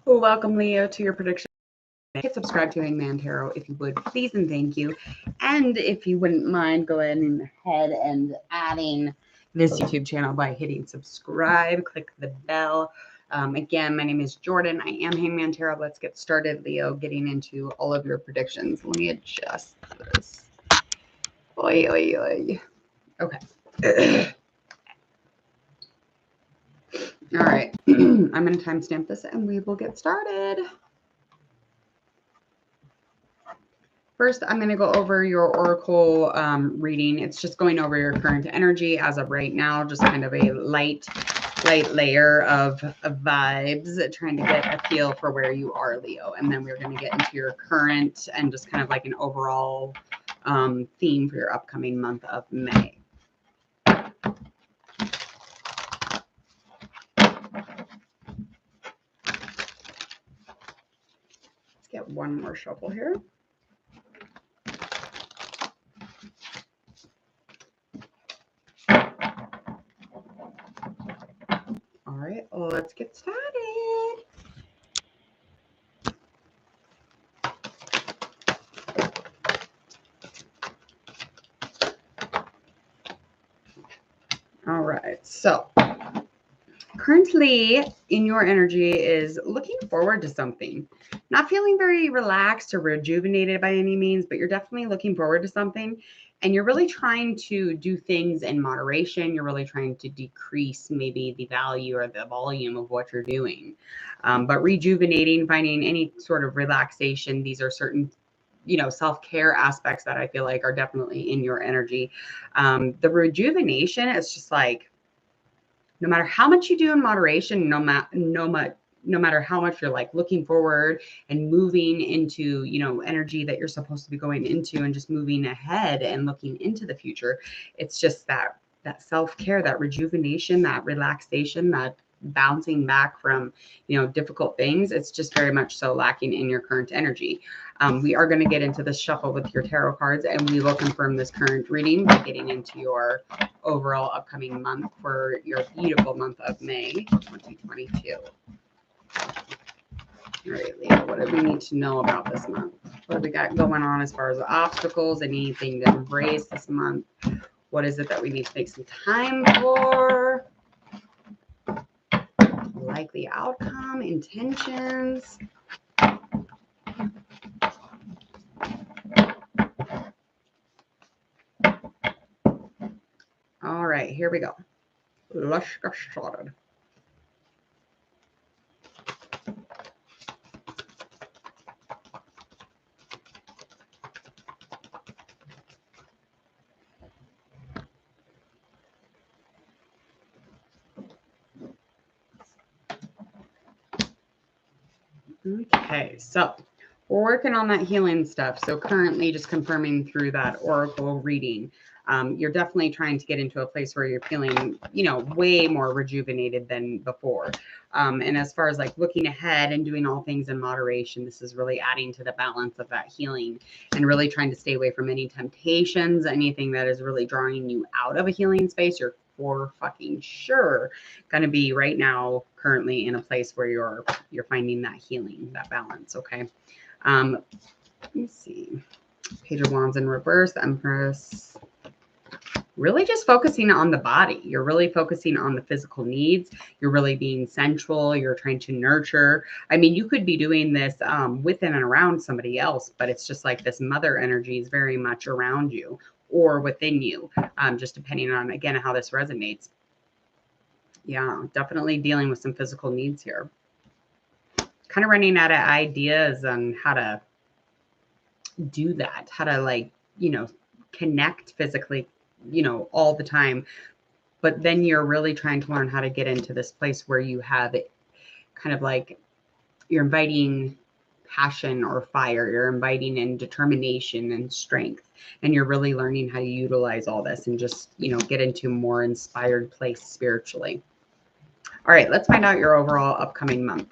Well, welcome, Leo, to your prediction. Hit subscribe to Hangman Tarot if you would, please and thank you. And if you wouldn't mind, go ahead and adding this YouTube channel by hitting subscribe. Click the bell. Again, my name is Jordan. I am Hangman Tarot. Let's get started, Leo, getting into all of your predictions. Let me adjust this. Oy, oy, oy. Okay. All right. I'm going to timestamp this and we will get started. First, I'm going to go over your oracle reading. It's just going over your current energy as of right now, just kind of a light layer of vibes, trying to get a feel for where you are, Leo. And then we're going to get into your current and just kind of like an overall theme for your upcoming month of May. Let's get one more shuffle here. All right, let's get started. All right, so currently in your energy is looking forward to something. Not feeling very relaxed or rejuvenated by any means, but you're definitely looking forward to something. And you're really trying to do things in moderation. You're really trying to decrease maybe the value or the volume of what you're doing. But rejuvenating, finding any sort of relaxation, these are certain self-care aspects that I feel like are definitely in your energy. The rejuvenation is just like, no matter how much you do in moderation, no matter how much you're like looking forward and moving into, energy that you're supposed to be going into and just moving ahead and looking into the future, it's just that self-care, that rejuvenation, that relaxation, that bouncing back from, difficult things. It's just very much so lacking in your current energy. We are going to get into the shuffle with your tarot cards, and we will confirm this current reading by getting into your overall upcoming month for your beautiful month of May 2022. All right, Leo, what do we need to know about this month? What do we got going on as far as obstacles? Anything to embrace this month? What is it that we need to take some time for? Likely outcome, intentions. All right, here we go. Let's get started. Okay, so we're working on that healing stuff. So currently just confirming through that oracle reading, you're definitely trying to get into a place where you're feeling, way more rejuvenated than before. And as far as like looking ahead and doing all things in moderation, this is really adding to the balance of that healing and really trying to stay away from any temptations, anything that is really drawing you out of a healing space. You're for fucking sure going to be right now currently in a place where you're finding that healing, that balance. Okay. Let me see. Page of Wands in reverse, Empress. Really just focusing on the body. You're really focusing on the physical needs. You're really being sensual. You're trying to nurture. I mean, you could be doing this within and around somebody else, but it's just like this mother energy is very much around you or within you, just depending on, again, how this resonates. Yeah, definitely dealing with some physical needs here. Kind of running out of ideas on how to do that, how to connect physically, all the time. But then you're really trying to learn how to get into this place where you have it kind of like you're inviting passion or fire, you're inviting in determination and strength, and you're really learning how to utilize all this and just, get into a more inspired place spiritually. All right, let's find out your overall upcoming month.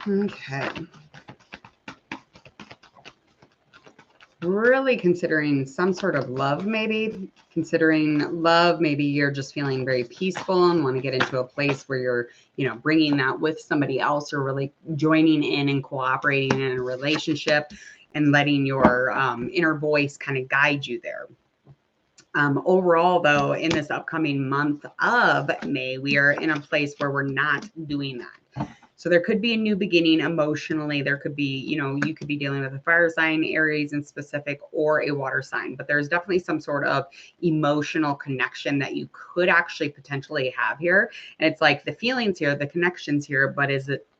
Okay. really considering some sort of love, maybe considering love. Maybe you're just feeling very peaceful and want to get into a place where you're, bringing that with somebody else, or really joining in and cooperating in a relationship and letting your inner voice kind of guide you there. Overall, though, in this upcoming month of May, we are in a place where we're not doing that. So there could be a new beginning emotionally. There could be, you could be dealing with a fire sign, Aries in specific, or a water sign. But there's definitely some sort of emotional connection that you could actually potentially have here. And it's like the feelings here, the connections here, but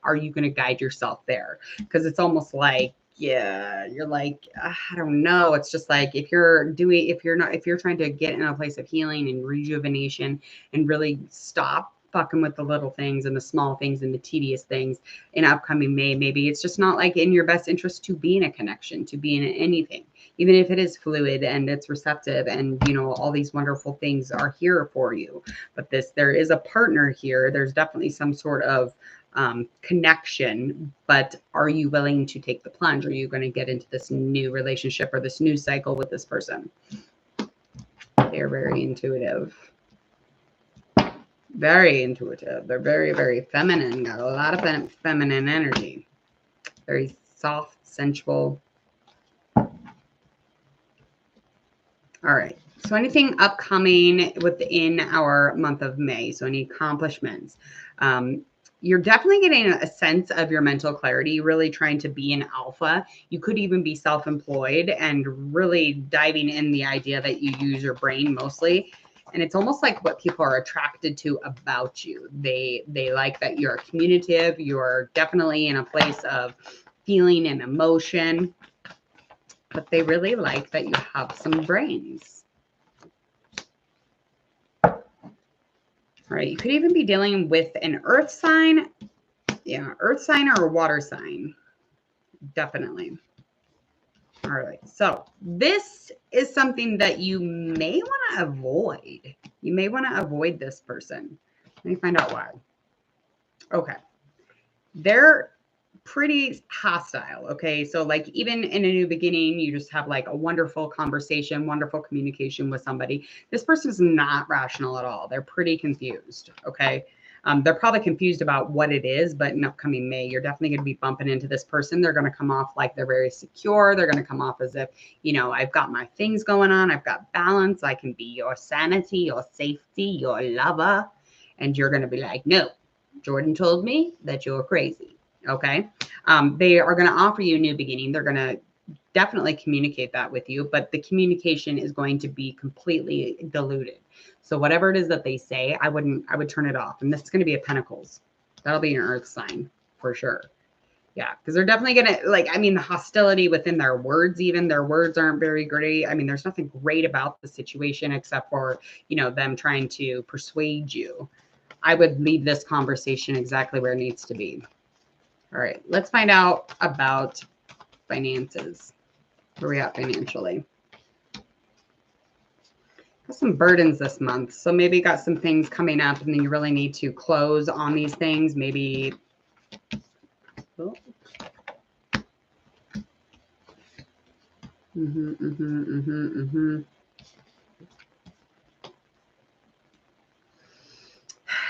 are you going to guide yourself there? Because it's almost like, yeah, you're like, I don't know. It's just like if you're trying to get in a place of healing and rejuvenation and really stop fucking with the little things and the small things and the tedious things in upcoming May, maybe it's just not like in your best interest to be in a connection, to be in anything, even if it is fluid and it's receptive and, all these wonderful things are here for you. But there is a partner here. There's definitely some sort of connection, but are you willing to take the plunge? Are you going to get into this new relationship or this new cycle with this person? They're very intuitive. Very intuitive. They're very, very feminine. Got a lot of feminine energy. Very soft, sensual. All right. So anything upcoming within our month of May? So any accomplishments? You're definitely getting a sense of your mental clarity, really trying to be an alpha. You could even be self-employed and really diving in the idea that you use your brain mostly. And it's almost like what people are attracted to about you. They like that you're communicative. You're definitely in a place of feeling and emotion, but they really like that you have some brains. All right, you could even be dealing with an earth sign. Yeah, earth sign or a water sign. Definitely. All right, so this is something that you may want to avoid. You may want to avoid this person. Let me find out why. Okay. They're pretty hostile. Okay. So, like, even in a new beginning, you just have like a wonderful conversation, wonderful communication with somebody. This person is not rational at all. They're pretty confused. Okay. They're probably confused about what it is, but in upcoming May, you're definitely going to be bumping into this person. They're going to come off like they're very secure. They're going to come off as if, I've got my things going on. I've got balance. I can be your sanity, your safety, your lover. And you're going to be like, no, Jordan told me that you're crazy. Okay. They are going to offer you a new beginning. They're going to definitely communicate that with you, but the communication is going to be completely diluted. So whatever it is that they say, I would turn it off. And this is going to be a Pentacles. That'll be an earth sign for sure. Yeah, because they're definitely going to, the hostility within their words, even their words aren't very great. There's nothing great about the situation except for, them trying to persuade you. I would leave this conversation exactly where it needs to be. All right, let's find out about finances. Where are we at financially? Got some burdens this month. So maybe you got some things coming up and then you really need to close on these things. Maybe. Oh.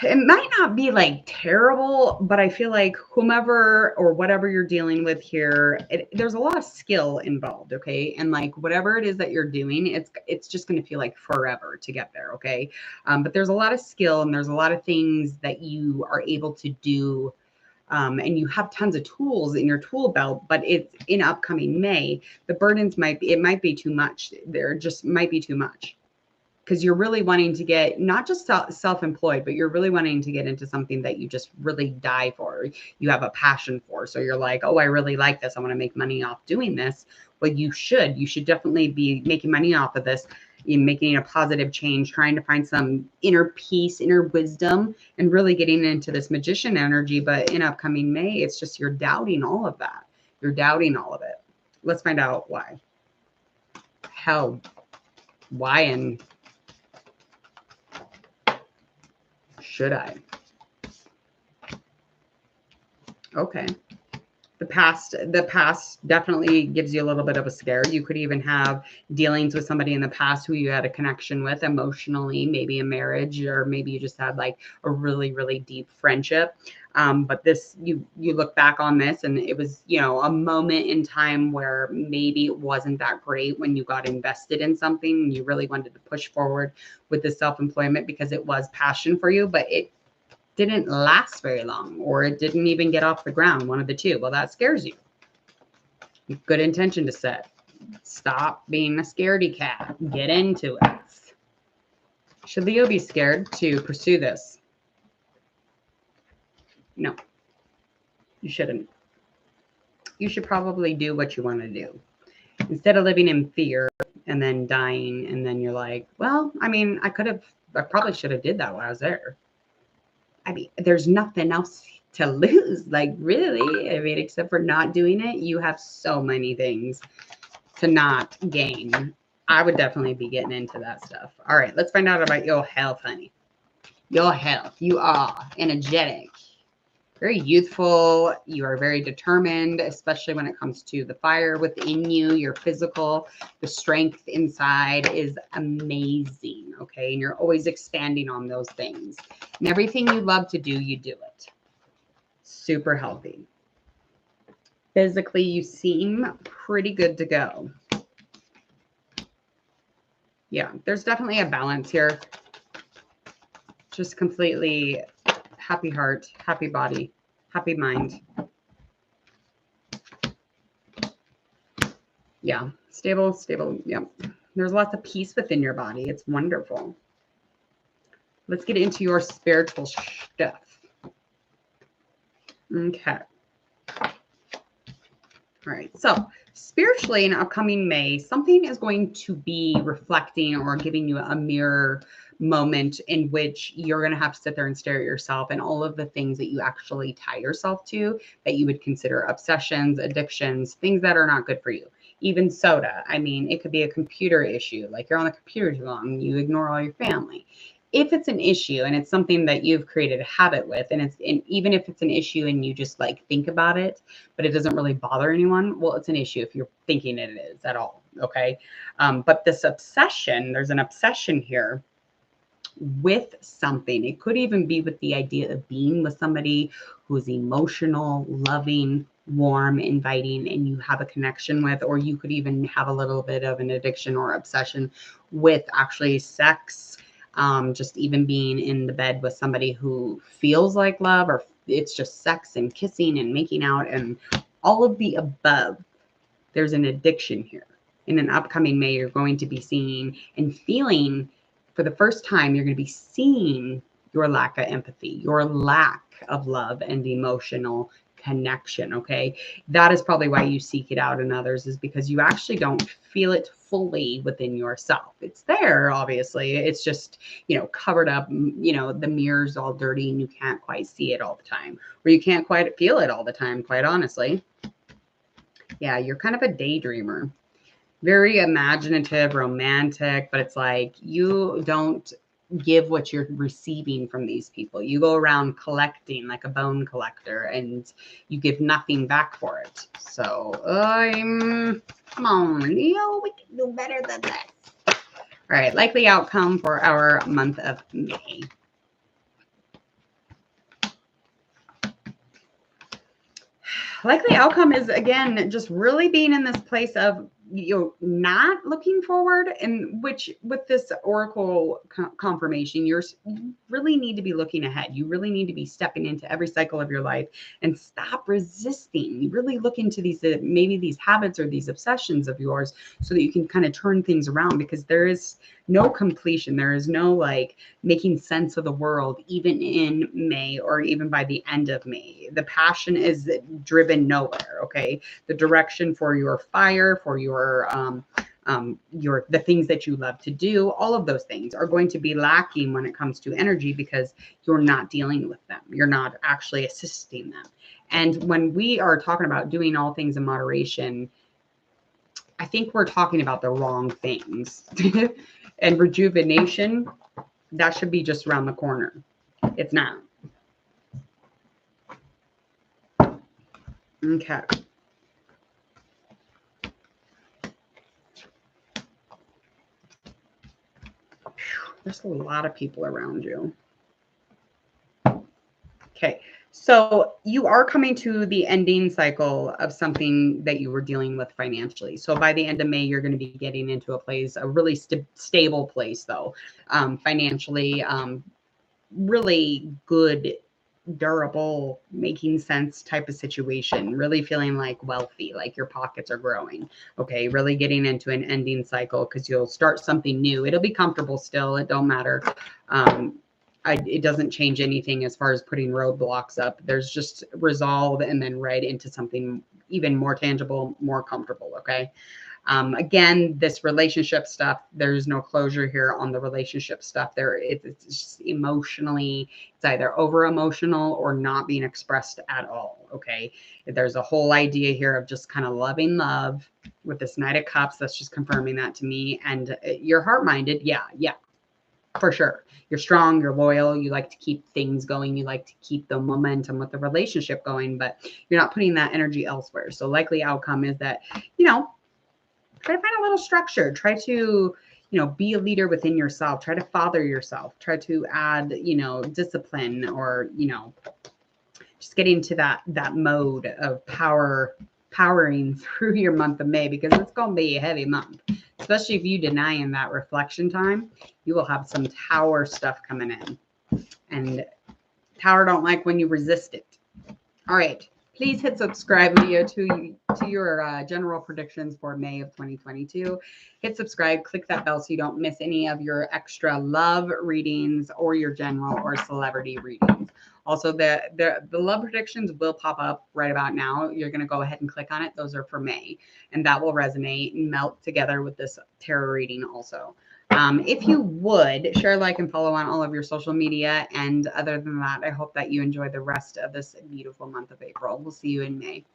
It might not be like terrible, but I feel like whomever or whatever you're dealing with here, there's a lot of skill involved. Okay. And like whatever it is that you're doing, it's just going to feel like forever to get there. Okay. But there's a lot of skill and there's a lot of things that you are able to do. And you have tons of tools in your tool belt, but it's in upcoming May, the burdens might be too much. There just might be too much. Because you're really wanting to get not just self-employed, but you're really wanting to get into something that you just really die for, you have a passion for. So you're like, oh, I really like this. I want to make money off doing this. Well, you should definitely be making money off of this, making a positive change, trying to find some inner peace, inner wisdom, and really getting into this magician energy. But in upcoming May, it's just you're doubting all of that. You're doubting all of it. Let's find out why. How? Why? And should I? Okay. The past definitely gives you a little bit of a scare. You could even have dealings with somebody in the past who you had a connection with emotionally, maybe a marriage, or maybe you just had like a really, really deep friendship. But this, you look back on this and it was, you know, a moment in time where maybe it wasn't that great when you got invested in something and you really wanted to push forward with the self-employment because it was passion for you, but it didn't last very long, or it didn't even get off the ground, one of the two. Well, that scares you. Good intention to set. Stop being a scaredy cat. Get into it. Should Leo be scared to pursue this? No, you shouldn't. You should probably do what you want to do. Instead of living in fear and then dying, and then you're like, well, I mean, I probably should have did that while I was there. I mean, there's nothing else to lose, like really. I mean, except for not doing it, you have so many things to not gain. I would definitely be getting into that stuff. All right, let's find out about your health, honey. Your health. You are energetic, very youthful. You are very determined, especially when it comes to the fire within you, your physical, the strength inside is amazing. Okay. And you're always expanding on those things. And everything you love to do, you do it. Super healthy. Physically, you seem pretty good to go. Yeah, there's definitely a balance here. Just completely happy heart, happy body, happy mind. Yeah, stable. Yeah, there's lots of peace within your body. It's wonderful. Let's get into your spiritual stuff. Okay. All right. So spiritually in upcoming May, something is going to be reflecting or giving you a mirror moment in which you're going to have to sit there and stare at yourself and all of the things that you actually tie yourself to that you would consider obsessions, addictions, things that are not good for you. Even soda. I mean, it could be a computer issue, like you're on the computer too long, you ignore all your family. If it's an issue and it's something that you've created a habit with, and even if it's an issue and you just like think about it, but it doesn't really bother anyone, well, it's an issue if you're thinking it is at all. Okay. But this obsession, there's an obsession here with something. It could even be with the idea of being with somebody who is emotional, loving, warm, inviting, and you have a connection with, or you could even have a little bit of an addiction or obsession with actually sex. Just even being in the bed with somebody who feels like love, or it's just sex and kissing and making out and all of the above. There's an addiction here. In an upcoming May, you're going to be seeing and feeling for the first time, you're going to be seeing your lack of empathy, your lack of love and emotional connection. Okay. That is probably why you seek it out in others, is because you actually don't feel it fully within yourself. It's there, obviously. It's just, covered up, the mirror's all dirty and you can't quite see it all the time, or you can't quite feel it all the time, quite honestly. Yeah, you're kind of a daydreamer. Very imaginative, romantic, but it's like you don't give what you're receiving from these people. You go around collecting like a bone collector and you give nothing back for it. So come on, Leo, we can do better than this. All right, likely outcome for our month of May. Likely outcome is, again, just really being in this place of not looking forward, and which with this oracle confirmation, you really need to be looking ahead. You really need to be stepping into every cycle of your life and stop resisting. You really look into these, maybe these habits or these obsessions of yours, so that you can kind of turn things around, because there is no completion. There is no like making sense of the world, even in May or even by the end of May. The passion is driven nowhere. Okay. The direction for your fire, for your the things that you love to do, all of those things are going to be lacking when it comes to energy, because you're not dealing with them. You're not actually assisting them. And when we are talking about doing all things in moderation, I think we're talking about the wrong things. And rejuvenation, that should be just around the corner. It's not. Okay. There's a lot of people around you. Okay. So you are coming to the ending cycle of something that you were dealing with financially. So by the end of May, you're going to be getting into a place, a really stable place, though, financially, really good, durable, making sense type of situation, really feeling like wealthy, like your pockets are growing. Okay, really getting into an ending cycle because you'll start something new. It'll be comfortable still, it don't matter. It doesn't change anything as far as putting roadblocks up. There's just resolve and then right into something even more tangible, more comfortable. Okay. Again, this relationship stuff, there's no closure here on the relationship stuff. It's just emotionally, it's either over emotional or not being expressed at all. Okay. There's a whole idea here of just kind of loving love with this Knight of Cups. That's just confirming that to me. And you're heart minded. Yeah. Yeah. For sure. You're strong, you're loyal, you like to keep things going, you like to keep the momentum with the relationship going, but you're not putting that energy elsewhere. So likely outcome is that, try to find a little structure, try to, be a leader within yourself, try to father yourself, try to add, discipline or, just getting to that mode of powering through your month of May, because it's going to be a heavy month, especially if you denying that reflection time. You will have some tower stuff coming in, and tower don't like when you resist it. All right, please hit subscribe, Leo, to your general predictions for May of 2022. Hit subscribe, click that bell so you don't miss any of your extra love readings or your general or celebrity readings. Also, the love predictions will pop up right about now. You're going to go ahead and click on it. Those are for May, and that will resonate and melt together with this tarot reading also. If you would share, like, and follow on all of your social media. And other than that, I hope that you enjoy the rest of this beautiful month of April. We'll see you in May.